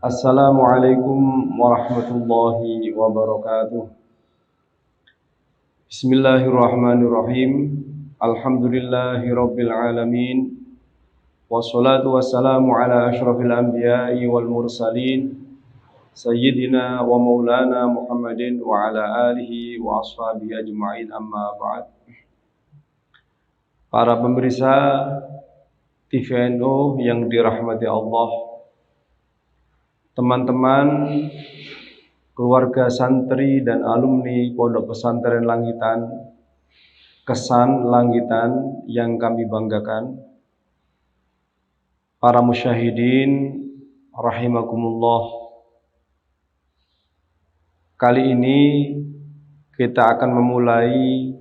Assalamualaikum warahmatullahi wabarakatuh. Bismillahirrahmanirrahim. Alhamdulillahi rabbil alamin. Wassalatu wassalamu ala asyrafil anbiya'i wal mursalin Sayyidina wa maulana Muhammadin wa ala alihi wa ashabihi ajma'in, amma ba'd. Para pemirsa TVNO yang dirahmati Allah, teman-teman, keluarga santri dan alumni Pondok Pesantren Langitan, Kesan Langitan yang kami banggakan, para musyahidin rahimakumullah. Kali ini kita akan memulai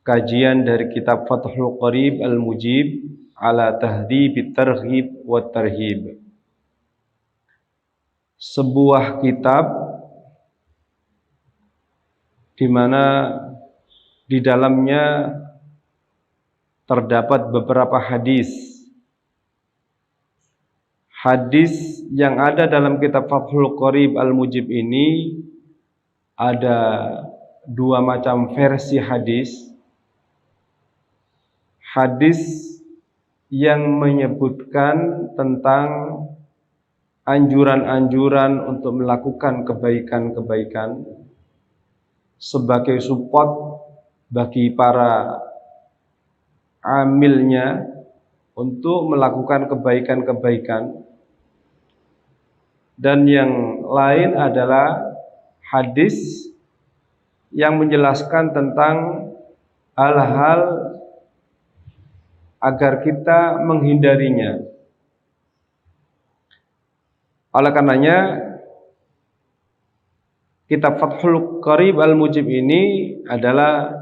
kajian dari kitab Fathul Qarib Al-Mujib ala Tahdhibit Targhib wa Tarhib. Sebuah kitab di mana di dalamnya terdapat beberapa hadis. Hadis yang ada dalam kitab Fathul Qarib Al-Mujib ini ada dua macam versi hadis. Hadis yang menyebutkan tentang anjuran-anjuran untuk melakukan kebaikan-kebaikan sebagai support bagi para amilnya untuk melakukan kebaikan-kebaikan. Dan yang lain adalah hadis yang menjelaskan tentang hal-hal agar kita menghindarinya. Oleh karenanya, kitab Fathul Qarib Al-Mujib ini adalah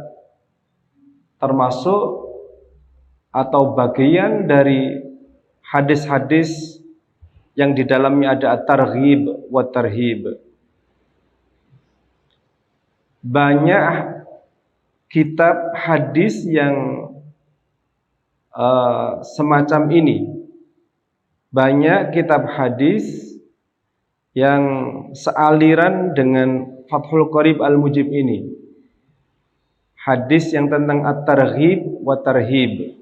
termasuk atau bagian dari hadis-hadis yang di dalamnya ada at-targhib wa tarhib. Banyak kitab hadis yang semacam ini. Banyak kitab hadis yang sealiran dengan Fathul Qarib Al-Mujib ini. Hadis yang tentang at-targhib wa tarhib.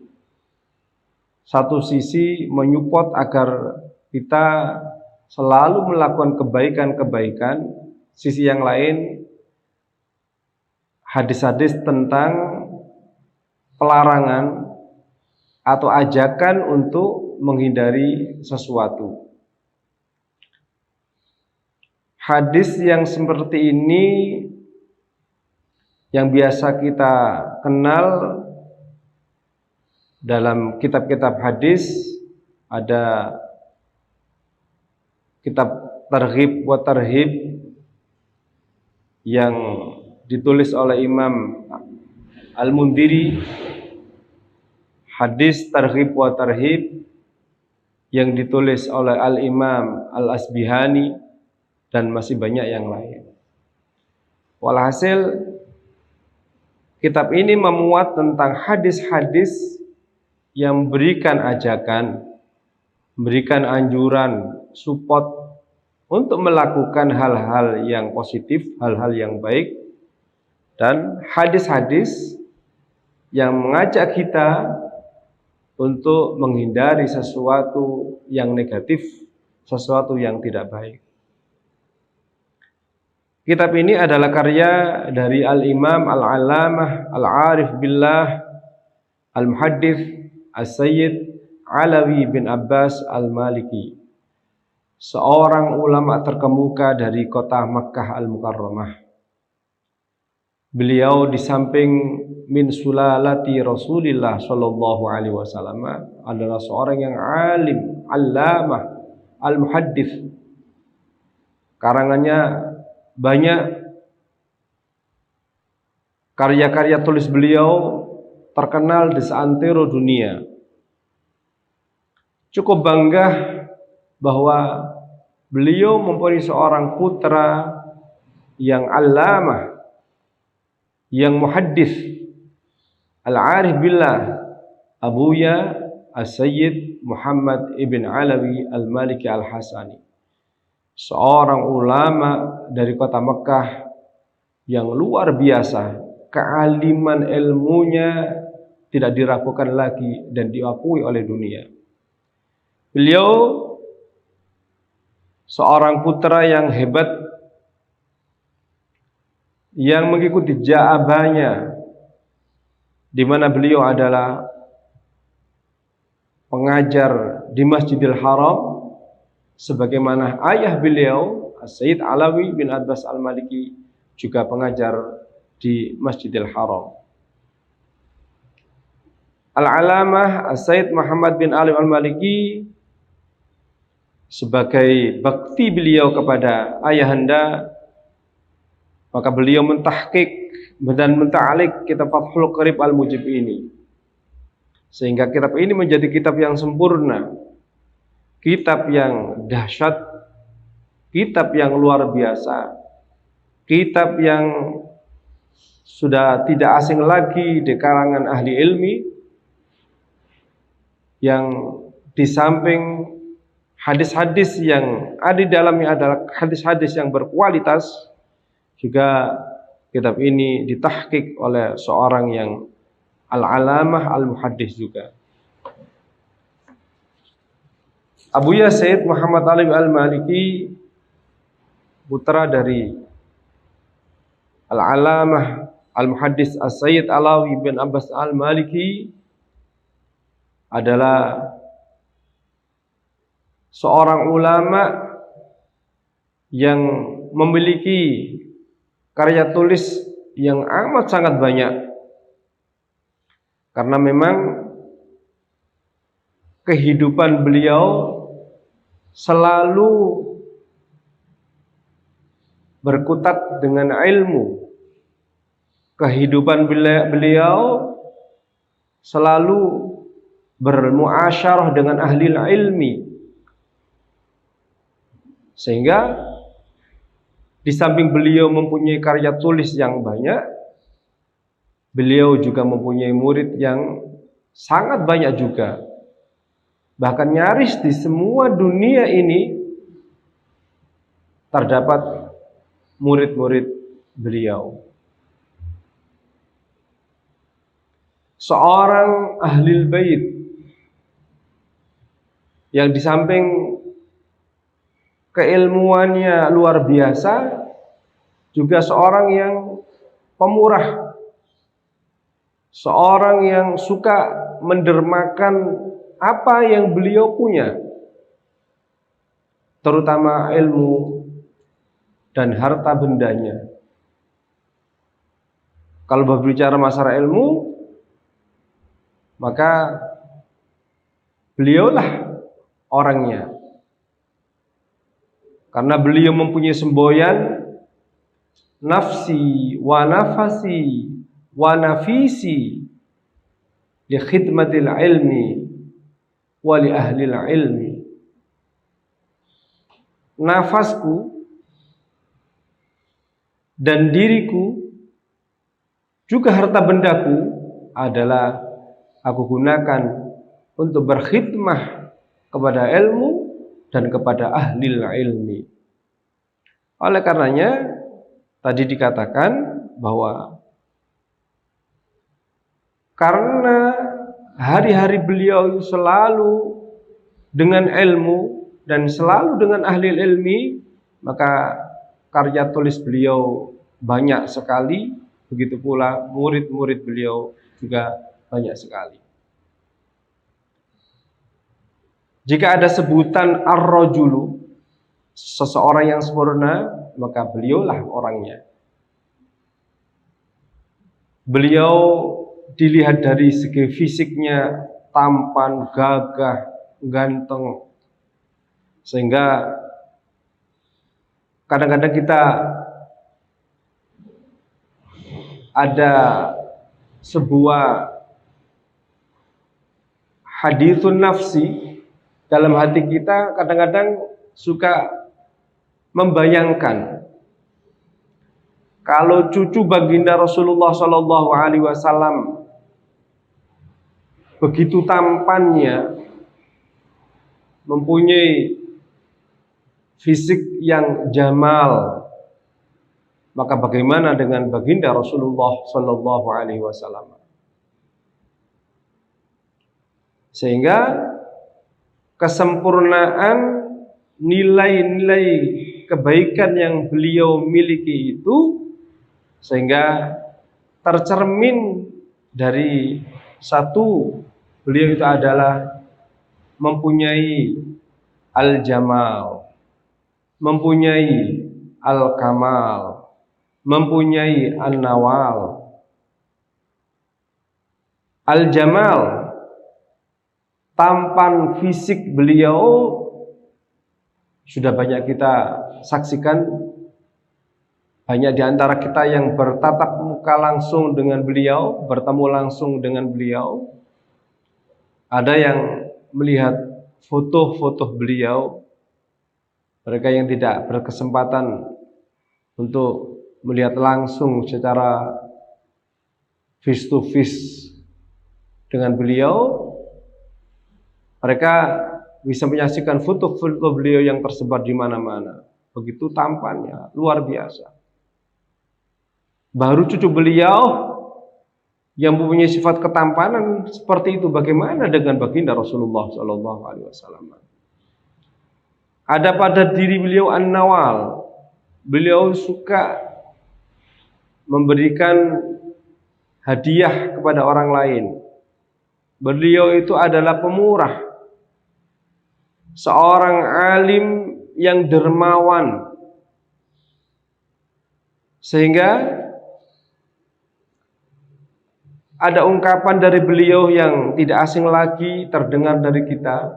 Satu sisi menyupport agar kita selalu melakukan kebaikan-kebaikan. Sisi yang lain hadis-hadis tentang pelarangan atau ajakan untuk menghindari sesuatu. Hadis yang seperti ini yang biasa kita kenal dalam kitab-kitab hadis, ada kitab Targhib wa Tarhib yang ditulis oleh Imam Al-Mundhiri, hadis Targhib wa Tarhib yang ditulis oleh Al-Imam Al-Asbihani, dan masih banyak yang lain. Walhasil, kitab ini memuat tentang hadis-hadis yang memberikan ajakan, memberikan anjuran, support untuk melakukan hal-hal yang positif, hal-hal yang baik, dan hadis-hadis yang mengajak kita untuk menghindari sesuatu yang negatif, sesuatu yang tidak baik. Kitab ini adalah karya dari Al-Imam Al-Allamah Al-Arif Billah Al-Muhaddits As-Sayyid Alawi bin Abbas Al-Maliki, seorang ulama terkemuka dari kota Makkah Al-Mukarramah. Beliau di samping min sulalati Rasulillah sallallahu alaihi wasallam adalah seorang yang alim, allamah, al-muhaddits. Karangannya banyak, karya-karya tulis beliau terkenal di seantero dunia. Cukup bangga bahwa beliau mempunyai seorang putra yang allamah, yang muhaddits, al-arif billah, abuya As-Sayyid Muhammad ibn Alawi Al-Maliki Al-Hasani. seorang ulama dari kota Mekah yang luar biasa, kealiman ilmunya tidak diragukan lagi dan diakui oleh dunia. Beliau seorang putra yang hebat yang mengikuti abahnya, di mana beliau adalah pengajar di Masjidil Haram, sebagaimana ayah beliau Sayyid Alawi bin Abbas Al-Maliki juga pengajar di Masjidil Haram. Al-Alamah Sayyid Muhammad bin Ali Al-Maliki sebagai bakti beliau kepada ayahanda, maka beliau mentahqiq dan menta'alik kitab Fathul Qarib Al-Mujib ini, sehingga kitab ini menjadi kitab yang sempurna, kitab yang dahsyat, kitab yang luar biasa, kitab yang sudah tidak asing lagi di kalangan ahli ilmi, yang di samping hadis-hadis yang ada di dalamnya adalah hadis-hadis yang berkualitas, juga kitab ini ditahqiq oleh seorang yang al-alamah al-muhaddis juga. Abuya Sayyid Muhammad Ali Al-Maliki, putra dari al-alamah al-muhaddis As-Sayyid Alawi bin Abbas Al-Maliki, adalah seorang ulama yang memiliki karya tulis yang amat sangat banyak, karena memang kehidupan beliau selalu berkutat dengan ilmu. Kehidupan beliau selalu bermuasyarah dengan ahli ilmi, sehingga di samping beliau mempunyai karya tulis yang banyak, beliau juga mempunyai murid yang sangat banyak juga. Bahkan nyaris di semua dunia ini terdapat murid-murid beliau. Seorang ahli bait yang di samping keilmuannya luar biasa, juga seorang yang pemurah, seorang yang suka mendermakan apa yang beliau punya, terutama ilmu dan harta bendanya. Kalau berbicara masalah ilmu, maka beliaulah orangnya, karena beliau mempunyai semboyan nafsi wa nafasi wa nafisi li khidmatil ilmi wa li ahlil ilmi. Nafasku dan diriku juga harta bendaku adalah aku gunakan untuk berkhidmah kepada ilmu dan kepada ahli ilmi. Oleh karenanya tadi dikatakan bahwa karena hari-hari beliau selalu dengan ilmu dan selalu dengan ahli ilmi, maka karya tulis beliau banyak sekali. Begitu pula murid-murid beliau juga banyak sekali. Jika ada sebutan ar-rajulu, seseorang yang sempurna, maka beliaulah orangnya. Beliau dilihat dari segi fisiknya tampan, gagah, ganteng, sehingga kadang-kadang kita ada sebuah hadithun nafsi dalam hati kita, kadang-kadang suka membayangkan kalau cucu baginda Rasulullah SAW begitu tampannya, mempunyai fisik yang jamal, maka bagaimana dengan baginda Rasulullah Sallallahu Alaihi Wasallam? Sehingga kesempurnaan nilai-nilai kebaikan yang beliau miliki itu sehingga tercermin dari satu, beliau itu adalah mempunyai al-jamal, mempunyai al-kamal, mempunyai an-nawal. Al-jamal, tampan fisik beliau sudah banyak kita saksikan. Banyak di antara kita yang bertatap muka langsung dengan beliau, bertemu langsung dengan beliau. Ada yang melihat foto-foto beliau. Mereka yang tidak berkesempatan untuk melihat langsung secara face to face dengan beliau, mereka bisa menyaksikan foto-foto beliau yang tersebar di mana-mana. Begitu tampannya, luar biasa. Baru cucu beliau yang mempunyai sifat ketampanan seperti itu, bagaimana dengan baginda Rasulullah Sallallahu Alaihi Wasallam? Ada pada diri beliau an-nawal. Beliau suka memberikan hadiah kepada orang lain. Beliau itu adalah pemurah, seorang alim yang dermawan, sehingga ada ungkapan dari beliau yang tidak asing lagi terdengar dari kita.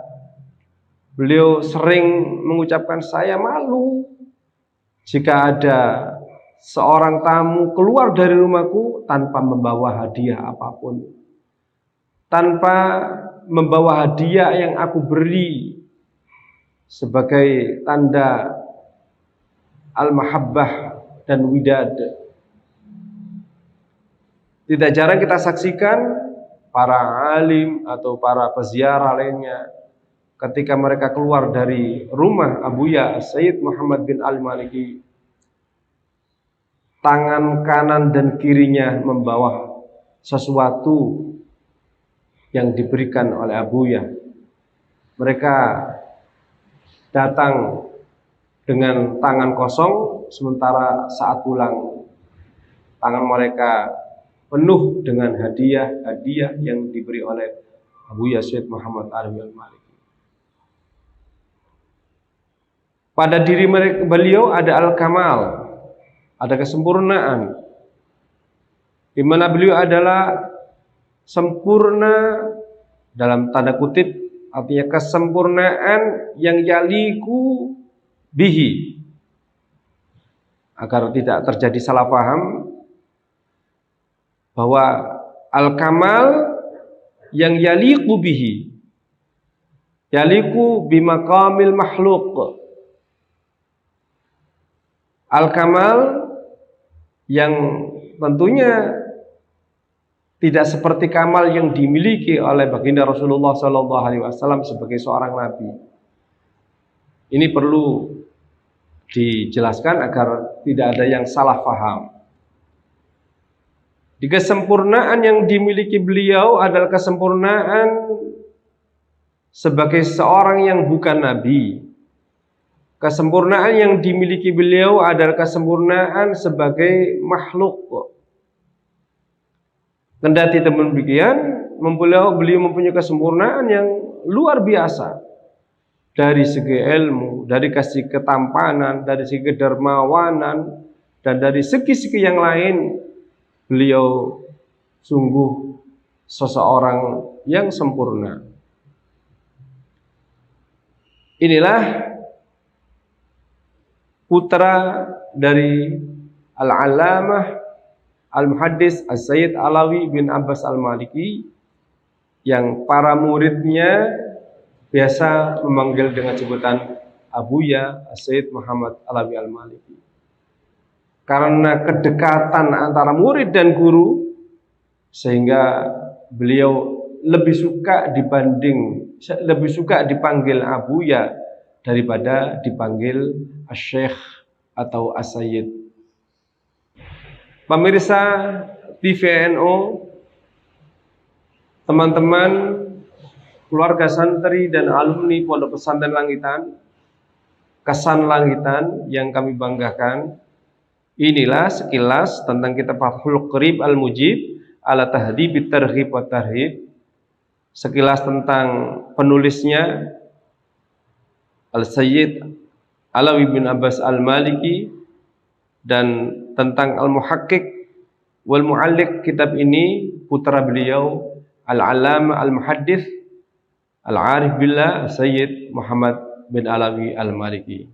Beliau sering mengucapkan, saya malu jika ada seorang tamu keluar dari rumahku tanpa membawa hadiah apapun, tanpa membawa hadiah yang aku beri sebagai tanda al-mahabbah dan widad. Tidak jarang kita saksikan para alim atau para peziarah lainnya ketika mereka keluar dari rumah Abuya Sayyid Muhammad bin Al-Maliki, tangan kanan dan kirinya membawa sesuatu yang diberikan oleh Abuya. Mereka datang dengan tangan kosong, sementara saat pulang tangan mereka penuh dengan hadiah-hadiah yang diberi oleh Abuya Sayyid Muhammad Al-Maliki. Pada diri beliau ada al-kamal, ada kesempurnaan, di mana beliau adalah sempurna dalam tanda kutip, artinya kesempurnaan yang yaliku bihi. Agar tidak terjadi salah paham, bahwa al-kamal yang yaliku bihi, yaliku bimaqamil makhluk. Al-kamal yang tentunya tidak seperti kamal yang dimiliki oleh baginda Rasulullah SAW sebagai seorang nabi. Ini perlu dijelaskan agar tidak ada yang salah paham. Di kesempurnaan yang dimiliki beliau adalah kesempurnaan sebagai seorang yang bukan nabi. Kesempurnaan yang dimiliki beliau adalah kesempurnaan sebagai makhluk. Kendati demikian, beliau mempunyai kesempurnaan yang luar biasa dari segi ilmu, dari segi ketampanan, dari segi kedermawanan, dan dari segi-segi yang lain. Beliau sungguh seseorang yang sempurna. Inilah putra dari Al-Allamah Al-Muhaddis As-Sayyid Alawi bin Abbas Al-Maliki, yang para muridnya biasa memanggil dengan sebutan Abuya As-Sayyid Muhammad Alawi Al-Maliki. Karena kedekatan antara murid dan guru, sehingga beliau lebih suka dipanggil Abuya daripada dipanggil Asy-Syaikh atau As-Sayyid. Pemirsa TVNO, teman-teman, keluarga santri dan alumni Pondok Pesantren Langitan, Kesan Langitan yang kami banggakan, inilah sekilas tentang kitab Fathul Qarib Al-Mujib ala Tahdhibit Targhib wa Tarhib. Sekilas tentang penulisnya Al-Sayyid Alawi bin Abbas Al-Maliki, dan tentang Al-Muhaqqiq wal Mu'alliq kitab ini putra beliau Al-Allamah Al-Muhaddits Al-Arif Billah Sayyid Muhammad bin Alawi Al-Maliki.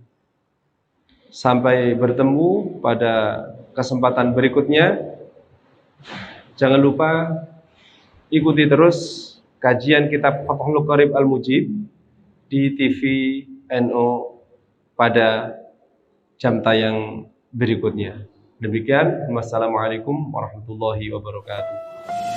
Sampai bertemu pada kesempatan berikutnya. Jangan lupa ikuti terus kajian kitab Fathul Qarib Al-Mujib di TVNO pada jam tayang berikutnya. Demikian, wassalamualaikum warahmatullahi wabarakatuh.